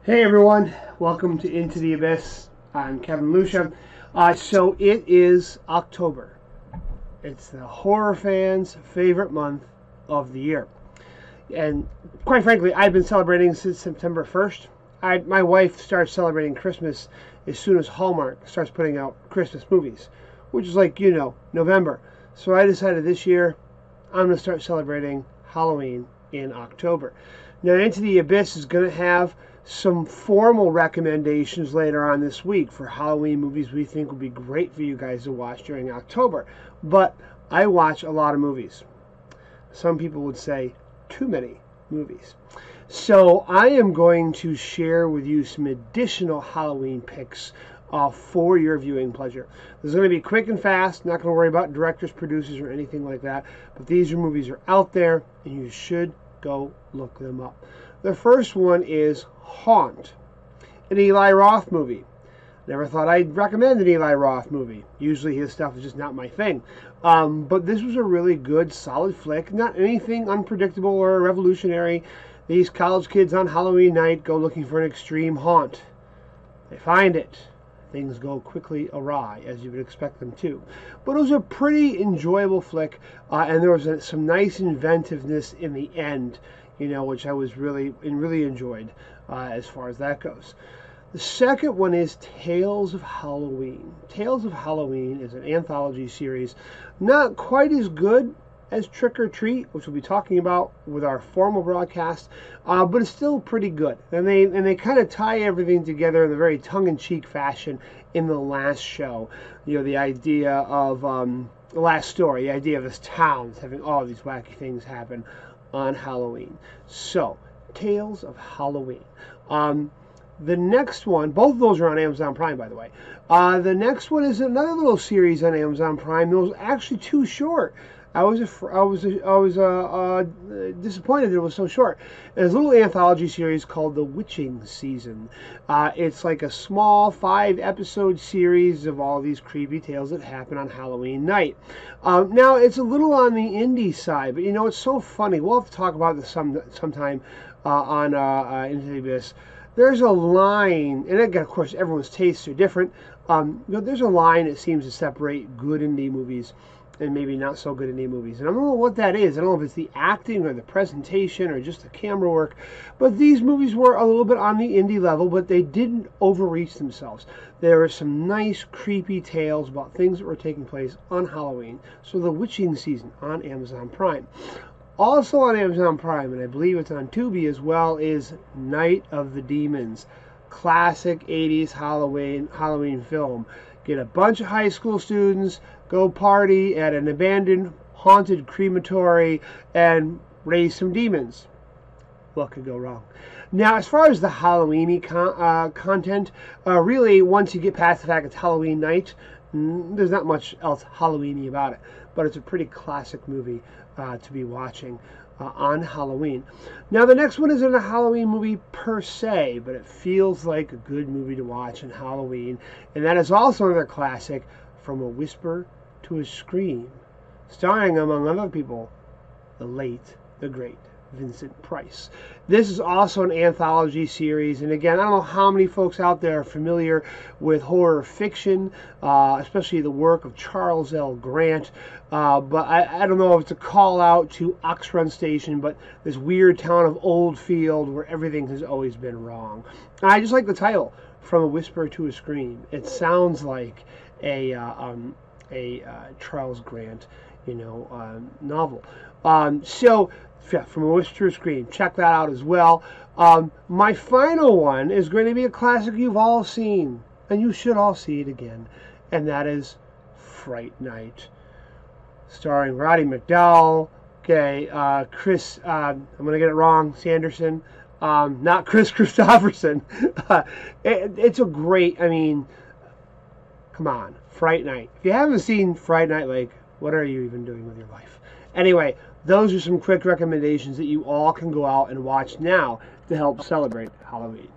Hey everyone, welcome to Into the Abyss. I'm Kevin Lucia. So it is October. It's the horror fans' favorite month of the year. And quite frankly, I've been celebrating since September 1st. My wife starts celebrating Christmas as soon as Hallmark starts putting out Christmas movies, which is like, November. So I decided this year I'm going to start celebrating Halloween in October. Now, Into the Abyss is going to have some formal recommendations later on this week for Halloween movies we think would be great for you guys to watch during October. But I watch a lot of movies. Some people would say too many movies. So I am going to share with you some additional Halloween picks for your viewing pleasure. This is going to be quick and fast. Not going to worry about directors, producers, or anything like that. But these movies are out there, and you should go look them up. The first one is Haunt, an Eli Roth movie. Never thought I'd recommend an Eli Roth movie. Usually his stuff is just not my thing. But this was a really good, solid flick. Not anything unpredictable or revolutionary. These college kids on Halloween night go looking for an extreme haunt. They find it. Things go quickly awry, as you would expect them to. But it was a pretty enjoyable flick, and there was some nice inventiveness in the end, which I was really enjoyed as far as that goes. The second one is Tales of Halloween. Tales of Halloween is an anthology series, not quite as good as Trick or Treat, which we'll be talking about with our formal broadcast, but it's still pretty good. And they kind of tie everything together in a very tongue-in-cheek fashion in the last show. The idea of the last story, the idea of this town having all these wacky things happen on Halloween. So, Tales of Halloween. The next one, both of those are on Amazon Prime, by the way. The next one is another little series on Amazon Prime. It was actually too short. I was disappointed that it was so short. There's a little anthology series called The Witching Season. It's like a small 5-episode series of all these creepy tales that happen on Halloween night. Now, it's a little on the indie side, but it's so funny. We'll have to talk about this sometime on Into the Abyss. There's a line, and again, of course, everyone's tastes are different. There's a line that seems to separate good indie movies and maybe not so good indie movies. And I don't know what that is. I don't know if it's the acting or the presentation or just the camera work. But these movies were a little bit on the indie level, but they didn't overreach themselves. There were some nice, creepy tales about things that were taking place on Halloween. So The Witching Season on Amazon Prime. Also on Amazon Prime, and I believe it's on Tubi as well, is Night of the Demons. Classic 80s Halloween film. Get a bunch of high school students, go party at an abandoned, haunted crematory, and raise some demons. What could go wrong? Now, as far as the Halloween-y content, really, once you get past the fact it's Halloween night, there's not much else Halloween-y about it. But it's a pretty classic movie to be watching on Halloween. Now, the next one isn't a Halloween movie per se, but it feels like a good movie to watch on Halloween. And that is also another classic, From a Whisper to a Scream, starring, among other people, the late, the great Vincent Price. This is also an anthology series, and again, I don't know how many folks out there are familiar with horror fiction, especially the work of Charles L. Grant, but I don't know if it's a call out to Oxrun Station, but this weird town of Oldfield where everything has always been wrong. And I just like the title, From a Whisper to a Scream. It sounds like a Charles Grant, novel. So, yeah, From a Whisper to a Scream. Check that out as well. My final one is going to be a classic you've all seen, and you should all see it again, and that is Fright Night, starring Roddy McDowall. Okay, Chris, I'm going to get it wrong, Sanderson. Not Chris Christopherson. It's a great, come on, Fright Night. If you haven't seen Fright Night, what are you even doing with your life? Anyway, those are some quick recommendations that you all can go out and watch now to help celebrate Halloween.